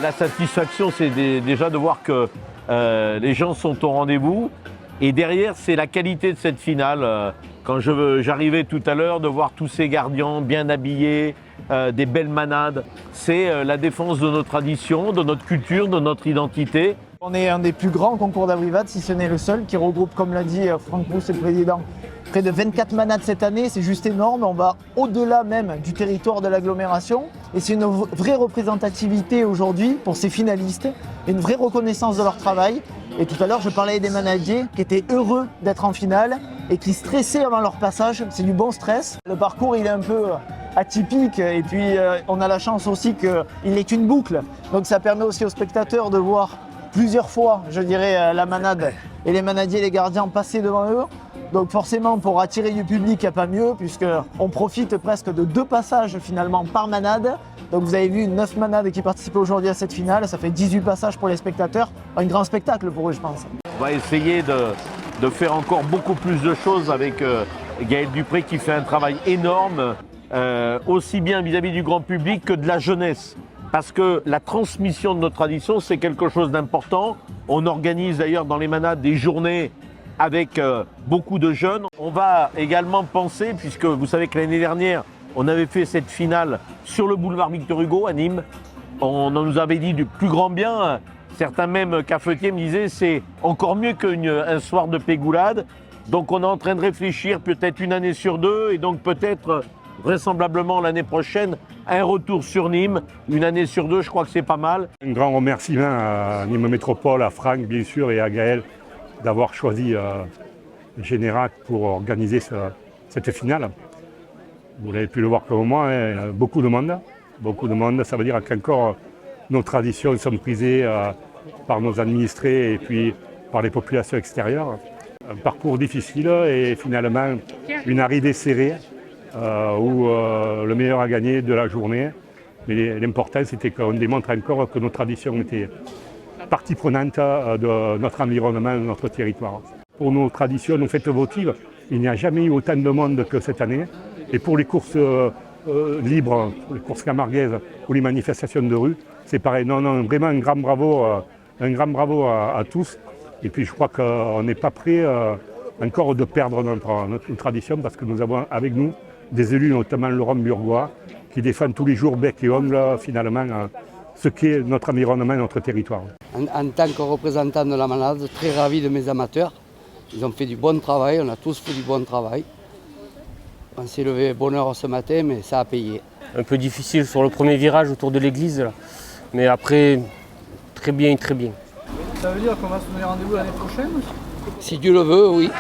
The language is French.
La satisfaction, c'est déjà de voir que les gens sont au rendez-vous. Et derrière, c'est la qualité de cette finale. Quand j'arrivais tout à l'heure, de voir tous ces gardiens bien habillés, des belles manades. C'est la défense de nos traditions, de notre culture, de notre identité. On est un des plus grands concours d'abrivade, si ce n'est le seul, qui regroupe, comme l'a dit Franck Rousse, le président, près de 24 manades cette année. C'est juste énorme. On va au-delà même du territoire de l'agglomération. Et c'est une vraie représentativité aujourd'hui pour ces finalistes, une vraie reconnaissance de leur travail. Et tout à l'heure, je parlais des manadiers qui étaient heureux d'être en finale et qui stressaient avant leur passage. C'est du bon stress. Le parcours, il est un peu atypique et puis on a la chance aussi qu'il n'est qu'une boucle. Donc ça permet aussi aux spectateurs de voir plusieurs fois, je dirais, la manade et les manadiers et les gardiens passer devant eux. Donc forcément, pour attirer du public, il n'y a pas mieux, puisqu'on profite presque de 2 passages finalement par manade. Donc vous avez vu 9 manades qui participent aujourd'hui à cette finale, ça fait 18 passages pour les spectateurs. Un grand spectacle pour eux, je pense. On va essayer de faire encore beaucoup plus de choses avec Gaël Dupré qui fait un travail énorme, aussi bien vis-à-vis du grand public que de la jeunesse. Parce que la transmission de nos traditions, c'est quelque chose d'important. On organise d'ailleurs dans les manades des journées avec beaucoup de jeunes. On va également penser, puisque vous savez que l'année dernière, on avait fait cette finale sur le boulevard Victor Hugo à Nîmes. On nous avait dit du plus grand bien. Certains même cafetiers me disaient c'est encore mieux qu'un soir de pégoulade. Donc on est en train de réfléchir peut-être une année sur 2 et donc peut-être vraisemblablement l'année prochaine un retour sur Nîmes. Une année sur 2, je crois que c'est pas mal. Un grand remerciement à Nîmes Métropole, à Franck bien sûr et à Gaël d'avoir choisi Générac pour organiser cette finale. Vous l'avez pu le voir comme moi, hein, beaucoup de monde. Beaucoup de monde, ça veut dire qu'encore nos traditions sont prisées par nos administrés et puis par les populations extérieures. Un parcours difficile et finalement une arrivée serrée où le meilleur a gagné de la journée. Mais l'important c'était qu'on démontre encore que nos traditions étaient partie prenante de notre environnement, de notre territoire. Pour nos traditions, nos fêtes votives, il n'y a jamais eu autant de monde que cette année. Et pour les courses libres, les courses camarguaises ou les manifestations de rue, c'est pareil. Non, vraiment un grand bravo à tous. Et puis je crois qu'on n'est pas prêt encore de perdre notre tradition parce que nous avons avec nous des élus, notamment Laurent Burgois, qui défendent tous les jours bec et ongle finalement ce qu'est notre environnement et notre territoire. En tant que représentant de la manade, très ravi de mes amateurs. Ils ont fait du bon travail, on a tous fait du bon travail. On s'est levé à bonne heure ce matin, mais ça a payé. Un peu difficile sur le premier virage autour de l'église, là. Mais après, très bien, très bien. Ça veut dire qu'on va se donner rendez-vous l'année prochaine? Si Dieu le veut, oui.